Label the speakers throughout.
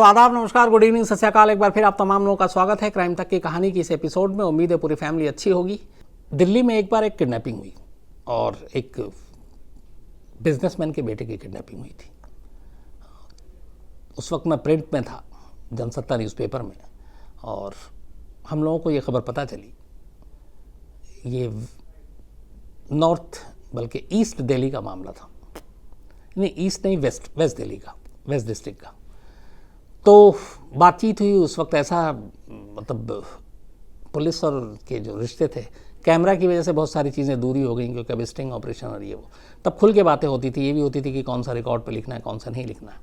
Speaker 1: तो आदाब, नमस्कार, गुड इवनिंग, सत श्री अकाल। एक बार फिर आप तमाम लोगों का स्वागत है क्राइम तक की कहानी की इस एपिसोड में। उम्मीद है पूरी फैमिली अच्छी होगी। दिल्ली में एक बार एक किडनैपिंग हुई और एक बिजनेसमैन के बेटे की किडनैपिंग हुई थी। उस वक्त मैं प्रिंट में था, जनसत्ता न्यूज़पेपर में, और हम लोगों को ये खबर पता चली। ये नॉर्थ बल्कि ईस्ट दिल्ली का मामला था। नहीं, ईस्ट नहीं, वेस्ट दिल्ली का, वेस्ट डिस्ट्रिक्ट का। तो बातचीत हुई उस वक्त। ऐसा मतलब पुलिस और के जो रिश्ते थे, कैमरा की वजह से बहुत सारी चीज़ें दूरी हो गई, क्योंकि अब स्टिंग ऑपरेशन और ये वो, तब खुल के बातें होती थी। ये भी होती थी कि कौन सा रिकॉर्ड पे लिखना है, कौन सा नहीं लिखना है।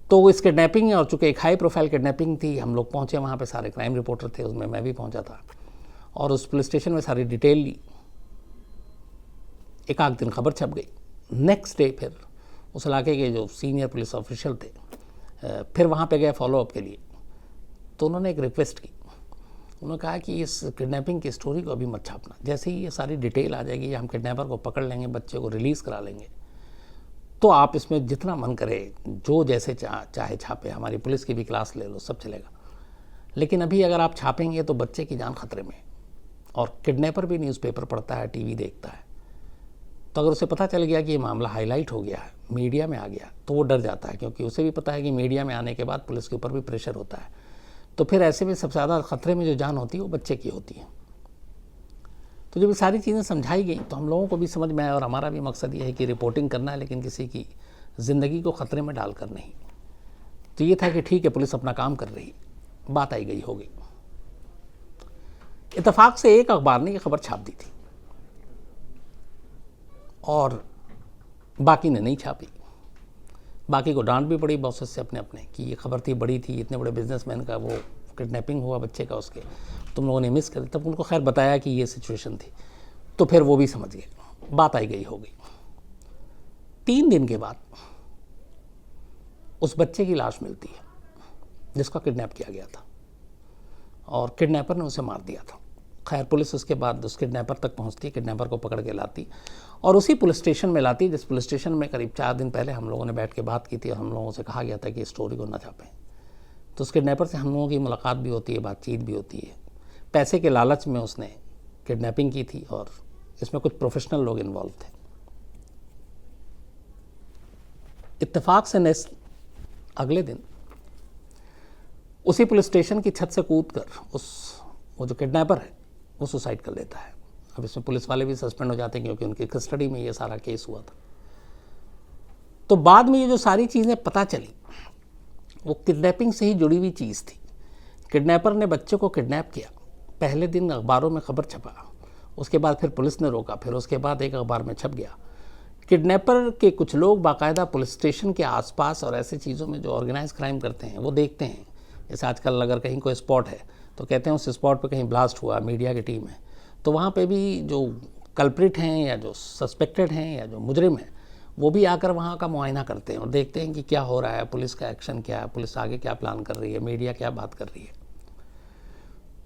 Speaker 1: तो इस किडनैपिंग, और चूँकि एक हाई प्रोफाइल किडनैपिंग थी, हम लोग पहुँचे वहाँ पे, सारे क्राइम रिपोर्टर थे, उसमें मैं भी पहुँचा था और उस पुलिस स्टेशन में सारी डिटेल ली। एक आध दिन खबर छप गई। नेक्स्ट डे फिर उस इलाके के जो सीनियर पुलिस ऑफिशियल थे फिर वहाँ पे गए फॉलोअप के लिए। तो उन्होंने एक रिक्वेस्ट की। उन्होंने कहा कि इस किडनैपिंग की स्टोरी को अभी मत छापना। जैसे ही ये सारी डिटेल आ जाएगी, हम किडनैपर को पकड़ लेंगे, बच्चे को रिलीज़ करा लेंगे, तो आप इसमें जितना मन करे, जो जैसे चाहे छापे, हमारी पुलिस की भी क्लास ले लो, सब चलेगा। लेकिन अभी अगर आप छापेंगे तो बच्चे की जान खतरे में। और किडनैपर भी न्यूज़पेपर पढ़ता है, टीवी देखता है, तो अगर उसे पता चल गया कि ये मामला हाईलाइट हो गया है, मीडिया में आ गया, तो वो डर जाता है, क्योंकि उसे भी पता है कि मीडिया में आने के बाद पुलिस के ऊपर भी प्रेशर होता है। तो फिर ऐसे में सबसे ज़्यादा खतरे में जो जान होती है वो बच्चे की होती है। तो जब ये सारी चीज़ें समझाई गई तो हम लोगों को भी समझ में आया, और हमारा भी मकसद ये है कि रिपोर्टिंग करना है, लेकिन किसी की ज़िंदगी को ख़तरे में डालकर नहीं। तो ये था कि ठीक है, पुलिस अपना काम कर रही, बात आई गई, हो गई। इत्तेफाक से एक अखबार ने ये खबर छाप दी थी और बाकी ने नहीं छापी। बाकी को डांट भी पड़ी बॉसेस से अपने कि ये खबर थी, बड़ी थी, इतने बड़े बिजनेसमैन का वो किडनैपिंग हुआ बच्चे का, उसके तुम लोगों ने मिस कर। तब उनको खैर बताया कि ये सिचुएशन थी, तो फिर वो भी समझ गए, बात आई गई, हो गई। 3 दिन के बाद उस बच्चे की लाश मिलती है जिसका किडनैप किया गया था, और किडनैपर ने उसे मार दिया था। खैर पुलिस उसके बाद उस किडनैपर तक पहुंचती, किडनैपर को पकड़ के लाती और उसी पुलिस स्टेशन में लाती जिस पुलिस स्टेशन में करीब 4 दिन पहले हम लोगों ने बैठ के बात की थी, और हम लोगों से कहा गया था कि स्टोरी को ना छापें। तो उस किडनैपर से हम लोगों की मुलाकात भी होती है, बातचीत भी होती है। पैसे के लालच में उसने किडनैपिंग की थी, और इसमें कुछ प्रोफेशनल लोग इन्वॉल्व थे। इत्तेफाक से नेक्स्ट अगले दिन उसी पुलिस स्टेशन की छत से कूद कर वो जो किडनैपर है वो सुसाइड कर लेता है। अब इसमें पुलिस वाले भी सस्पेंड हो जाते हैं, क्योंकि उनकी कस्टडी में ये सारा केस हुआ था। तो बाद में ये जो सारी चीज़ें पता चली, वो किडनैपिंग से ही जुड़ी हुई चीज़ थी। किडनैपर ने बच्चे को किडनैप किया, पहले दिन अखबारों में खबर छपा, उसके बाद फिर पुलिस ने रोका, फिर उसके बाद एक अखबार में छप गया। किडनैपर के कुछ लोग बाकायदा पुलिस स्टेशन के आसपास और ऐसी चीज़ों में जो ऑर्गेनाइज क्राइम करते हैं वो देखते हैं। जैसे आजकल अगर कहीं कोई स्पॉट है तो कहते हैं उस स्पॉट पे कहीं ब्लास्ट हुआ, मीडिया की टीम है, तो वहाँ पे भी जो कल्प्रिट हैं या जो सस्पेक्टेड हैं या जो मुजरिम हैं, वो भी आकर वहाँ का मुआयना करते हैं और देखते हैं कि क्या हो रहा है, पुलिस का एक्शन क्या है, पुलिस आगे क्या प्लान कर रही है, मीडिया क्या बात कर रही है।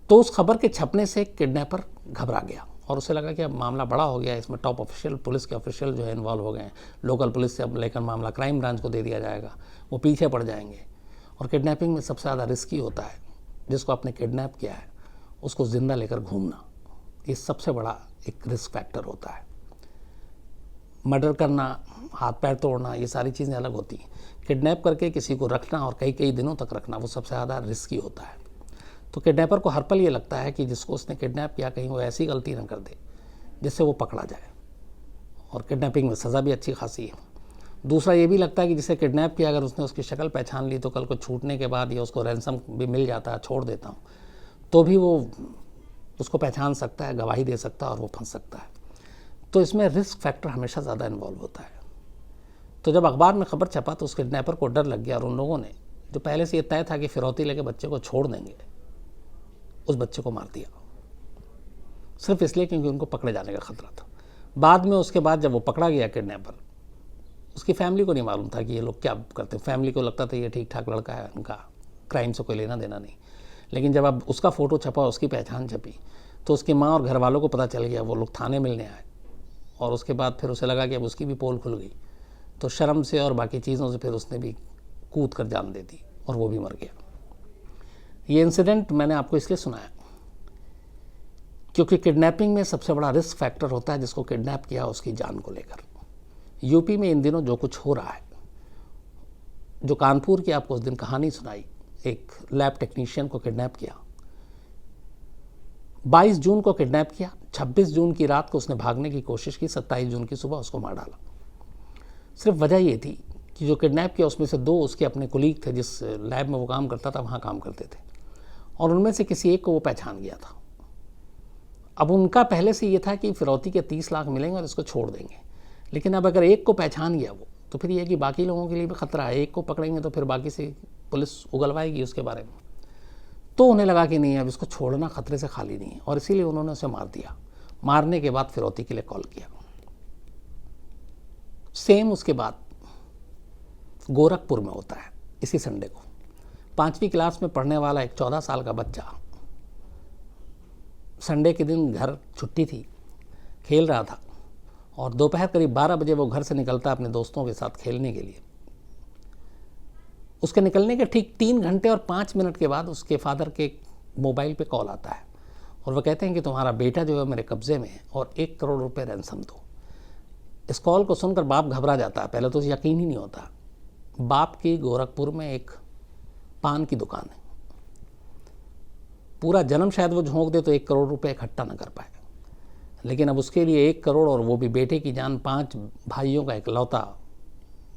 Speaker 1: तो उस खबर के छपने से किडनैपर घबरा गया और उसे लगा कि अब मामला बड़ा हो गया, इसमें टॉप ऑफिशियल, पुलिस के ऑफिशियल जो है इन्वॉल्व हो गए हैं। लोकल पुलिस से अब लेकर मामला क्राइम ब्रांच को दे दिया जाएगा, वो पीछे पड़ जाएंगे। और किडनैपिंग में सबसे ज़्यादा रिस्की होता है, जिसको आपने किडनैप किया है उसको ज़िंदा लेकर घूमना, ये सबसे बड़ा एक रिस्क फैक्टर होता है। मर्डर करना, हाथ पैर तोड़ना, ये सारी चीज़ें अलग होती हैं। किडनैप करके किसी को रखना और कई कई दिनों तक रखना, वो सबसे ज़्यादा रिस्की होता है। तो किडनैपर को हर पल ये लगता है कि जिसको उसने किडनैप किया कहीं वो ऐसी गलती न कर दे जिससे वो पकड़ा जाए, और किडनैपिंग में सज़ा भी अच्छी खासी है। दूसरा ये भी लगता है कि जिसे किडनैप किया, अगर उसने उसकी शक्ल पहचान ली तो कल को छूटने के बाद या उसको रैंसम भी मिल जाता है, छोड़ देता हूँ, तो भी वो उसको पहचान सकता है, गवाही दे सकता है और वो फंस सकता है। तो इसमें रिस्क फैक्टर हमेशा ज़्यादा इन्वॉल्व होता है। तो जब अखबार में खबर छपा तो उस किडनैपर को डर लग गया, और उन लोगों ने, जो पहले से ये तय था कि फिरौती लेके बच्चे को छोड़ देंगे, उस बच्चे को मार दिया, सिर्फ इसलिए क्योंकि उनको पकड़े जाने का खतरा था। बाद में उसके बाद जब वो पकड़ा गया किडनैपर, उसकी फैमिली को नहीं मालूम था कि ये लोग क्या करते हैं। फैमिली को लगता था ये ठीक ठाक लड़का है, उनका क्राइम से कोई लेना देना नहीं। लेकिन जब अब उसका फ़ोटो छपा, उसकी पहचान छपी, तो उसकी माँ और घर वालों को पता चल गया। वो लोग थाने मिलने आए, और उसके बाद फिर उसे लगा कि अब उसकी भी पोल खुल गई, तो शर्म से और बाकी चीज़ों से फिर उसने भी कूद कर जान दे दी। और वो भी मर गया। ये इंसिडेंट मैंने आपको इसलिए सुनाया क्योंकि किडनैपिंग में सबसे बड़ा रिस्क फैक्टर होता है जिसको किडनैप किया उसकी जान को लेकर। यूपी में इन दिनों जो कुछ हो रहा है, जो कानपुर की आपको उस दिन कहानी सुनाई, एक लैब टेक्नीशियन को किडनैप किया, 22 जून को किडनैप किया, 26 जून की रात को उसने भागने की कोशिश की, 27 जून की सुबह उसको मार डाला। सिर्फ वजह ये थी कि जो किडनैप किया उसमें से 2 उसके अपने कुलीग थे, जिस लैब में वो काम करता था वहाँ काम करते थे, और उनमें से किसी एक को वो पहचान गया था। अब उनका पहले से ये था कि फिरौती के 30 लाख मिलेंगे और इसको छोड़ देंगे, लेकिन अब अगर एक को पहचान गया वो, तो फिर ये कि बाकी लोगों के लिए भी खतरा है, एक को पकड़ेंगे तो फिर बाकी से पुलिस उगलवाएगी उसके बारे में। तो उन्हें लगा कि नहीं, अब इसको छोड़ना खतरे से खाली नहीं है, और इसीलिए उन्होंने उसे मार दिया। मारने के बाद फिरौती के लिए कॉल किया। सेम उसके बाद गोरखपुर में होता है इसी संडे को। 5वीं क्लास में पढ़ने वाला एक 14 साल का बच्चा संडे के दिन घर छुट्टी थी, खेल रहा था, और दोपहर करीब 12 बजे वो घर से निकलता है अपने दोस्तों के साथ खेलने के लिए। उसके निकलने के ठीक 3 घंटे और 5 मिनट के बाद उसके फादर के मोबाइल पे कॉल आता है और वो कहते हैं कि तुम्हारा बेटा जो है मेरे कब्जे में है और 1 करोड़ रुपए रैंसम दो। इस कॉल को सुनकर बाप घबरा जाता है। पहले तो उसे यकीन ही नहीं होता। बाप की गोरखपुर में एक पान की दुकान है, पूरा जन्म शायद वो झोंक दे तो 1 करोड़ रुपए इकट्ठा न कर पाए, लेकिन अब उसके लिए 1 करोड़ और वो भी बेटे की जान, 5 भाइयों का इकलौता,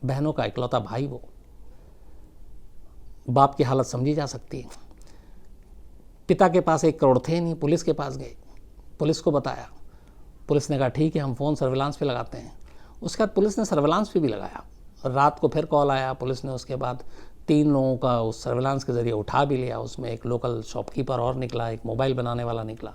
Speaker 1: बहनों का इकलौता भाई, वो बाप की हालत समझी जा सकती है। पिता के पास 1 करोड़ थे नहीं, पुलिस के पास गए, पुलिस को बताया, पुलिस ने कहा ठीक है हम फ़ोन सर्विलांस पे लगाते हैं। उसके बाद पुलिस ने सर्विलांस पे भी लगाया, रात को फिर कॉल आया, पुलिस ने उसके बाद 3 लोगों का उस सर्विलांस के ज़रिए उठा भी लिया। उसमें एक लोकल शॉपकीपर और निकला, एक मोबाइल बनाने वाला निकला।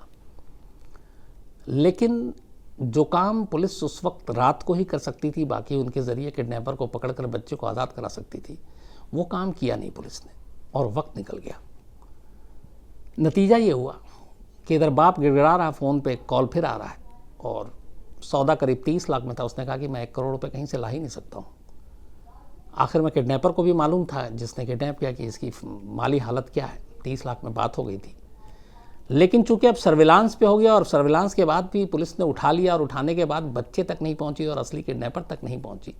Speaker 1: लेकिन जो काम पुलिस उस वक्त रात को ही कर सकती थी, बाकी उनके ज़रिए किडनैपर को पकड़कर बच्चे को आज़ाद करा सकती थी, वो काम किया नहीं पुलिस ने और वक्त निकल गया। नतीजा ये हुआ कि इधर बाप गिड़गिड़ा रहा, फ़ोन पे कॉल फिर आ रहा है और सौदा करीब 30 लाख में था। उसने कहा कि मैं 1 करोड़ रुपए कहीं से ला ही नहीं सकता हूँ। आखिर में किडनैपर को भी मालूम था जिसने किडनैप किया कि इसकी माली हालत क्या है, 30 लाख में बात हो गई थी। लेकिन चूंकि अब सर्विलांस पे हो गया और सर्विलांस के बाद भी पुलिस ने उठा लिया और उठाने के बाद बच्चे तक नहीं पहुंची और असली किडनैपर तक नहीं पहुंची,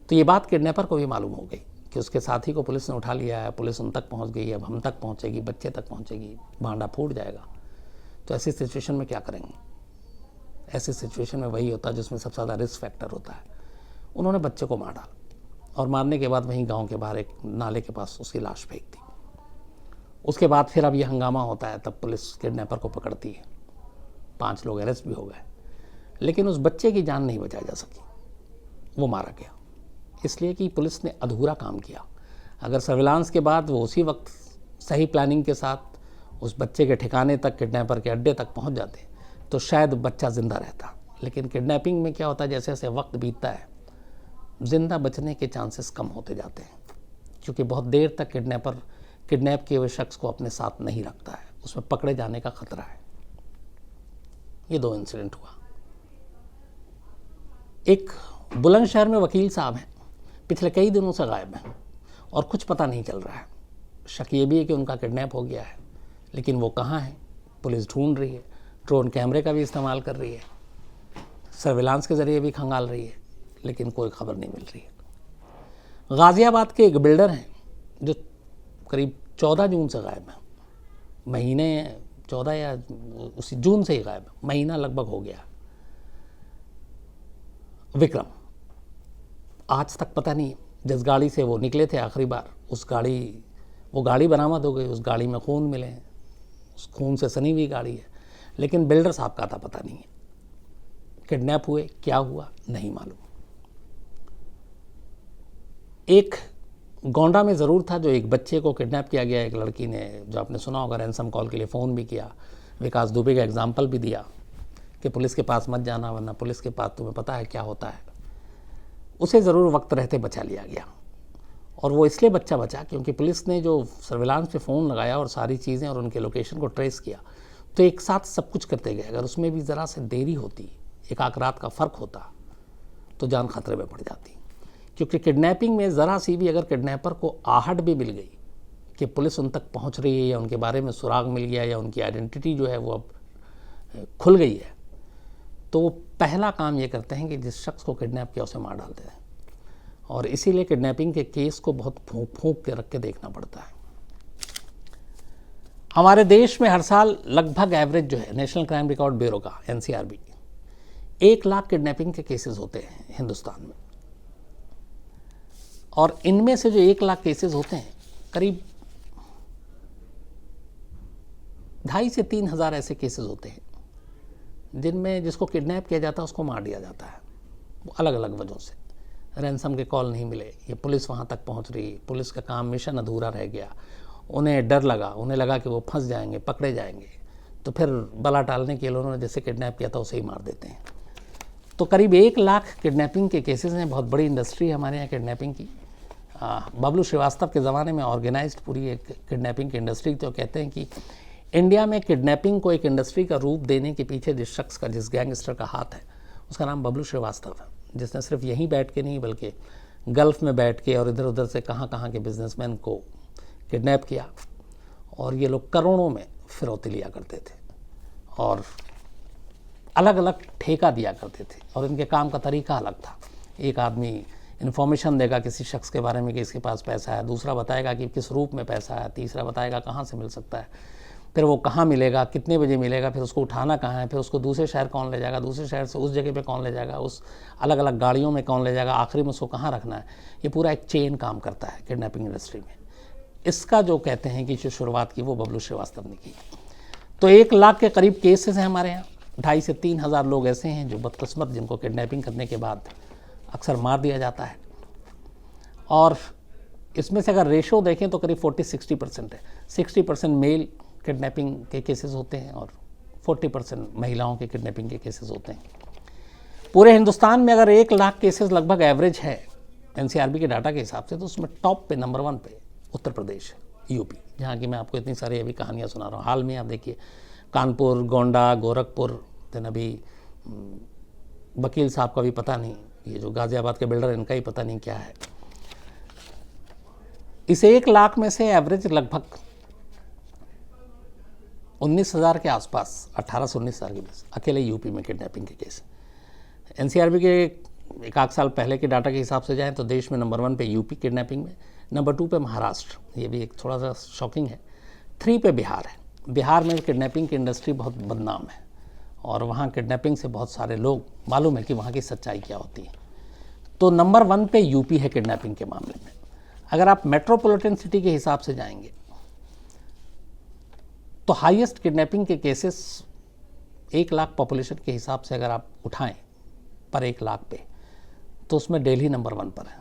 Speaker 1: तो ये बात किडनैपर को भी मालूम हो गई कि उसके साथी को पुलिस ने उठा लिया है, पुलिस उन तक पहुंच गई, अब हम तक पहुंचेगी, बच्चे तक पहुंचेगी, भांडा फूट जाएगा। तो ऐसी सिचुएशन में क्या करेंगे? ऐसी सिचुएशन में वही होता है जिसमें सबसे ज़्यादा रिस्क फैक्टर होता है। उन्होंने बच्चे को मार डाला और मारने के बाद वहीं गाँव के बाहर एक नाले के पास उसकी लाश फेंक दी। उसके बाद फिर अब ये हंगामा होता है, तब पुलिस किडनैपर को पकड़ती है, 5 लोग अरेस्ट भी हो गए, लेकिन उस बच्चे की जान नहीं बचाई जा सकी, वो मारा गया। इसलिए कि पुलिस ने अधूरा काम किया। अगर सर्विलांस के बाद वो उसी वक्त सही प्लानिंग के साथ उस बच्चे के ठिकाने तक, किडनैपर के अड्डे तक पहुंच जाते तो शायद बच्चा ज़िंदा रहता। लेकिन किडनैपिंग में क्या होता है, जैसे जैसे वक्त बीतता है ज़िंदा बचने के चांसेस कम होते जाते हैं, क्योंकि बहुत देर तक किडनैपर किडनैप किए हुए शख्स को अपने साथ नहीं रखता है, उसमें पकड़े जाने का खतरा है। ये 2 इंसिडेंट हुआ। एक बुलंदशहर में वकील साहब हैं, पिछले कई दिनों से गायब हैं और कुछ पता नहीं चल रहा है। शक ये भी है कि उनका किडनैप हो गया है, लेकिन वो कहाँ हैं पुलिस ढूंढ रही है, ड्रोन कैमरे का भी इस्तेमाल कर रही है, सर्विलांस के ज़रिए भी खंगाल रही है, लेकिन कोई खबर नहीं मिल रही है। गाज़ियाबाद के एक बिल्डर हैं जो करीब 14 जून से गायब हैं, महीने 14 या उसी जून से ही गायब, महीना लगभग हो गया। विक्रम, आज तक पता नहीं जिस गाड़ी से वो निकले थे आखिरी बार, वो गाड़ी बरामद हो गई, उस गाड़ी में खून मिले, उस खून से सनी हुई गाड़ी है, लेकिन बिल्डर साहब का आता पता नहीं है। किडनैप हुए, क्या हुआ नहीं मालूम। एक गोंडा में ज़रूर था, जो एक बच्चे को किडनैप किया गया, एक लड़की ने, जो आपने सुना होगा, रैंसम कॉल के लिए फ़ोन भी किया, विकास दुबे का एग्जाम्पल भी दिया कि पुलिस के पास मत जाना वरना पुलिस के पास तुम्हें पता है क्या होता है। उसे ज़रूर वक्त रहते बचा लिया गया, और वो इसलिए बच्चा बचा क्योंकि पुलिस ने जो सर्विलांस पे फ़ोन लगाया और सारी चीज़ें और उनके लोकेशन को ट्रेस किया, तो एक साथ सब कुछ करते गए। अगर उसमें भी ज़रा से देरी होती, एक आध रात का फ़र्क होता, तो जान खतरे में पड़ जाती। क्योंकि किडनैपिंग में ज़रा सी भी अगर किडनैपर को आहट भी मिल गई कि पुलिस उन तक पहुंच रही है या उनके बारे में सुराग मिल गया या उनकी आइडेंटिटी जो है वो अब खुल गई है, तो वो पहला काम ये करते हैं कि जिस शख्स को किडनैप किया उसे मार डालते हैं। और इसीलिए किडनैपिंग के केस को बहुत फूंक फूंक के रख के देखना पड़ता है। हमारे देश में हर साल लगभग एवरेज जो है नेशनल क्राइम रिकॉर्ड ब्यूरो का NCRB 1 लाख किडनैपिंग के केसेस होते हैं हिंदुस्तान में। और इनमें से जो 1 लाख केसेस होते हैं, करीब 2,500 से 3,000 ऐसे केसेस होते हैं जिनमें जिसको किडनैप किया जाता है उसको मार दिया जाता है, वो अलग अलग वजहों से। रैंसम के कॉल नहीं मिले, ये पुलिस वहाँ तक पहुँच रही, पुलिस का काम मिशन अधूरा रह गया, उन्हें डर लगा, उन्हें लगा कि वो फंस जाएंगे, पकड़े जाएंगे, तो फिर बला टालने के लिए उन्होंने जैसे किडनैप किया था उसे ही मार देते हैं। तो करीब 1 लाख किडनैपिंग के केसेस हैं। बहुत बड़ी इंडस्ट्री है हमारे यहाँ किडनैपिंग की। बबलू श्रीवास्तव के ज़माने में ऑर्गेनाइज्ड पूरी एक किडनैपिंग की इंडस्ट्री। तो कहते हैं कि इंडिया में किडनैपिंग को एक इंडस्ट्री का रूप देने के पीछे जिस शख्स का, जिस गैंगस्टर का हाथ है, उसका नाम बबलू श्रीवास्तव है, जिसने सिर्फ यहीं बैठ के नहीं बल्कि गल्फ़ में बैठ के और इधर उधर से कहाँ कहाँ के बिजनेसमैन को किडनैप किया। और ये लोग करोड़ों में फिरौती लिया करते थे और अलग अलग ठेका दिया करते थे और इनके काम का तरीका अलग था। एक आदमी इन्फॉर्मेशन देगा किसी शख्स के बारे में कि इसके पास पैसा है, दूसरा बताएगा कि किस रूप में पैसा है, तीसरा बताएगा कहाँ से मिल सकता है, फिर वो कहाँ मिलेगा, कितने बजे मिलेगा, फिर उसको उठाना कहाँ है, फिर उसको दूसरे शहर कौन ले जाएगा, दूसरे शहर से उस जगह पे कौन ले जाएगा, उस अलग अलग गाड़ियों में कौन ले जाएगा, आखिरी में उसको कहाँ रखना है। ये पूरा एक चेन काम करता है किडनैपिंग इंडस्ट्री में। इसका जो कहते हैं कि जो शुरुआत की वो बबलू श्रीवास्तव ने की। तो 1 लाख के करीब केसेस हैं हमारे यहाँ। 2,500 से 3,000 लोग ऐसे हैं जो बदकिस्मत, जिनको किडनैपिंग करने के बाद अक्सर मार दिया जाता है। और इसमें से अगर रेशो देखें तो करीब 40-60% है। 60% मेल किडनैपिंग के केसेस होते हैं और 40% महिलाओं के किडनैपिंग के केसेस होते हैं। पूरे हिंदुस्तान में अगर 1 लाख केसेस लगभग एवरेज है NCRB के डाटा के हिसाब से, तो उसमें टॉप पे नंबर 1 पे उत्तर प्रदेश है, UP, जहाँ की मैं आपको इतनी सारी अभी कहानियाँ सुना रहा हूँ। हाल में आप देखिए कानपुर, गोंडा, गोरखपुर, दिन अभी वकील साहब का भी पता नहीं, ये जो गाज़ियाबाद के बिल्डर इनका ही पता नहीं क्या है। इस 1 लाख में से एवरेज लगभग 19,000 के आसपास, 18 से 19,000 के बीच अकेले UP में किडनैपिंग के केस। NCRB के 1 साल पहले के डाटा के हिसाब से जाएं तो देश में नंबर 1 पे UP किडनैपिंग में, नंबर 2 पे महाराष्ट्र, ये भी एक थोड़ा सा शॉकिंग है, 3 पे बिहार है। बिहार में किडनैपिंग की इंडस्ट्री बहुत बदनाम है और वहाँ किडनैपिंग से बहुत सारे लोग मालूम है कि वहाँ की सच्चाई क्या होती है। तो नंबर 1 पे UP है किडनैपिंग के मामले में। अगर आप मेट्रोपॉलिटन सिटी के हिसाब से जाएंगे तो हाईएस्ट किडनैपिंग के केसेस 1 लाख पॉपुलेशन के हिसाब से अगर आप उठाएं पर 1 लाख पे, तो उसमें दिल्ली नंबर 1 पर है।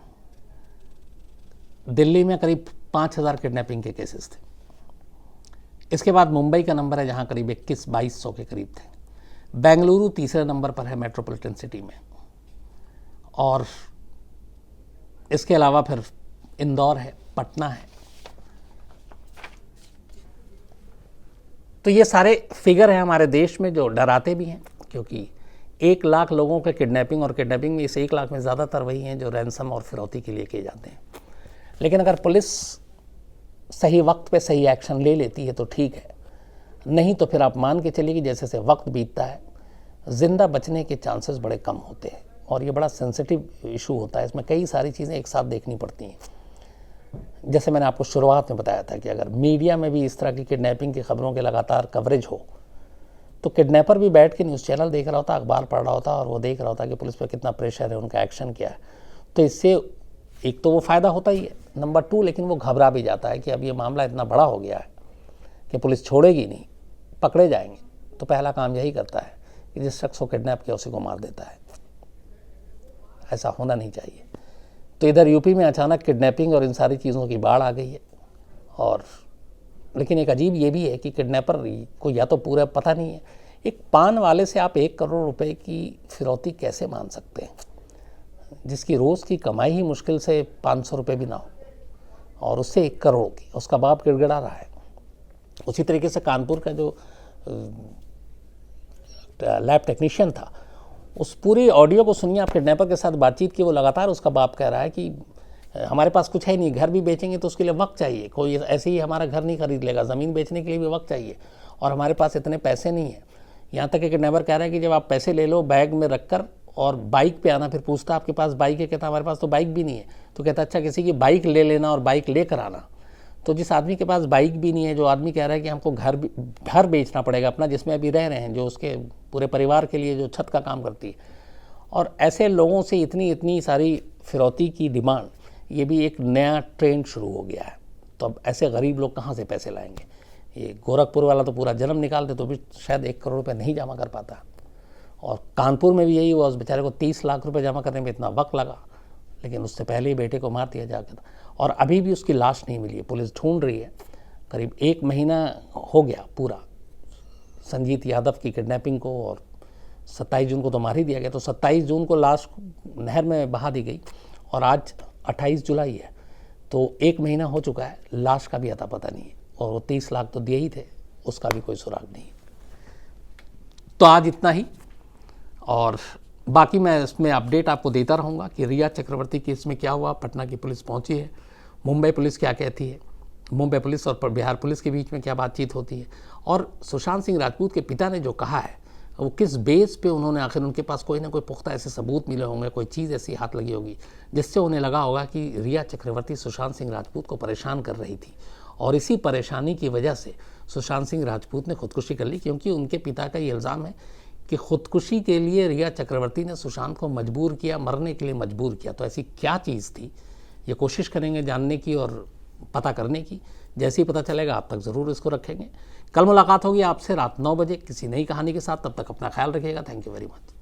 Speaker 1: दिल्ली में करीब 5,000 किडनैपिंग के केसेस थे। इसके बाद मुंबई का नंबर है जहां करीब 21-2200 के करीब थे। बेंगलुरु तीसरे नंबर पर है मेट्रोपॉलिटन सिटी में, और इसके अलावा फिर इंदौर है, पटना है। तो ये सारे फिगर हैं हमारे देश में जो डराते भी हैं, क्योंकि 1 लाख लोगों के किडनैपिंग, और किडनैपिंग में इस 1 लाख में ज़्यादातर वही हैं जो रैंसम और फिरौती के लिए किए जाते हैं। लेकिन अगर पुलिस सही वक्त पे सही एक्शन ले लेती है तो ठीक है, नहीं तो फिर आप मान के चलिए कि जैसे जैसे वक्त बीतता है ज़िंदा बचने के चांसेस बड़े कम होते हैं, और ये बड़ा सेंसिटिव इशू होता है। इसमें कई सारी चीज़ें एक साथ देखनी पड़ती हैं। जैसे मैंने आपको शुरुआत में बताया था कि अगर मीडिया में भी इस तरह की किडनैपिंग की खबरों के लगातार कवरेज हो, तो किडनैपर भी बैठ के न्यूज़ चैनल देख रहा होता, अखबार पढ़ रहा होता, और वो देख रहा होता कि पुलिस पर कितना प्रेशर है, उनका एक्शन क्या है। तो इससे एक तो वो फ़ायदा होता ही है, नंबर 2 लेकिन वो घबरा भी जाता है कि अब ये मामला इतना बड़ा हो गया है कि पुलिस छोड़ेगी नहीं, पकड़े जाएंगे। तो पहला काम यही करता है कि जिस शख्स को किडनैप किया उसी को मार देता है। ऐसा होना नहीं चाहिए। तो इधर यूपी में अचानक किडनैपिंग और इन सारी चीज़ों की बाढ़ आ गई है। और लेकिन एक अजीब ये भी है कि किडनैपर को या तो पूरा पता नहीं है, एक पान वाले से आप 1 करोड़ रुपए की फिरौती कैसे मान सकते हैं, जिसकी रोज़ की कमाई ही मुश्किल से 500 रुपये भी ना हो, और उससे 1 करोड़ की, उसका बाप गिड़गिड़ा रहा है। उसी तरीके से कानपुर का जो लैब टेक्नीशियन था, उस पूरी ऑडियो को सुनिए आप, किडनैपर के साथ बातचीत की, वो लगातार उसका बाप कह रहा है कि हमारे पास कुछ है नहीं, घर भी बेचेंगे तो उसके लिए वक्त चाहिए, कोई ऐसे ही हमारा घर नहीं खरीद लेगा, ज़मीन बेचने के लिए भी वक्त चाहिए, और हमारे पास इतने पैसे नहीं है। यहाँ तक एक किडनैपर कह रहा है कि जब आप पैसे ले लो बैग में रखकर और बाइक पे आना, फिर पूछता आपके पास बाइक है, कहता हमारे पास तो बाइक भी नहीं है। तो कहता अच्छा किसी की बाइक ले लेना और बाइक लेकर आना। तो जिस आदमी के पास बाइक भी नहीं है, जो आदमी कह रहा है कि हमको घर बेचना पड़ेगा अपना जिसमें अभी रह रहे हैं, जो उसके पूरे परिवार के लिए जो छत का काम करती है, और ऐसे लोगों से इतनी सारी फिरौती की डिमांड, ये भी एक नया ट्रेंड शुरू हो गया है। तो अब ऐसे गरीब लोग कहाँ से पैसे लाएंगे? ये गोरखपुर वाला तो पूरा जन्म निकाल दे तो भी शायद 1 करोड़ रुपये नहीं जमा कर पाता, और कानपुर में भी यही हुआ, उस बेचारे को 30 लाख रुपए जमा करने में इतना वक्त लगा, लेकिन उससे पहले ही बेटे को मार दिया जाकर, और अभी भी उसकी लाश नहीं मिली है। पुलिस ढूंढ रही है, करीब 1 महीना हो गया पूरा संजीत यादव की किडनैपिंग को, और 27 जून को तो मार ही दिया गया। तो 27 जून को लाश नहर में बहा दी गई, और आज 28 जुलाई है, तो 1 महीना हो चुका है, लाश का भी अता पता नहीं है, और वो 30 लाख तो दिए ही थे, उसका भी कोई सुराग नहीं। तो आज इतना ही, और बाकी मैं इसमें अपडेट आपको देता रहूँगा कि रिया चक्रवर्ती केस में क्या हुआ, पटना की पुलिस पहुँची है, मुंबई पुलिस क्या कहती है, मुंबई पुलिस और बिहार पुलिस के बीच में क्या बातचीत होती है, और सुशांत सिंह राजपूत के पिता ने जो कहा है वो किस बेस पे उन्होंने, आखिर उनके पास कोई ना कोई पुख्ता ऐसे सबूत मिले होंगे, कोई चीज़ ऐसी हाथ लगी होगी जिससे उन्हें लगा होगा कि रिया चक्रवर्ती सुशांत सिंह राजपूत को परेशान कर रही थी, और इसी परेशानी की वजह से सुशांत सिंह राजपूत ने खुदकुशी कर ली। क्योंकि उनके पिता का ये इल्ज़ाम है कि खुदकुशी के लिए रिया चक्रवर्ती ने सुशांत को मजबूर किया, मरने के लिए मजबूर किया। तो ऐसी क्या चीज़ थी, ये कोशिश करेंगे जानने की और पता करने की। जैसे ही पता चलेगा आप तक ज़रूर इसको रखेंगे। कल मुलाकात होगी आपसे रात 9 बजे किसी नई कहानी के साथ। तब तक अपना ख्याल रखिएगा। Thank you very much.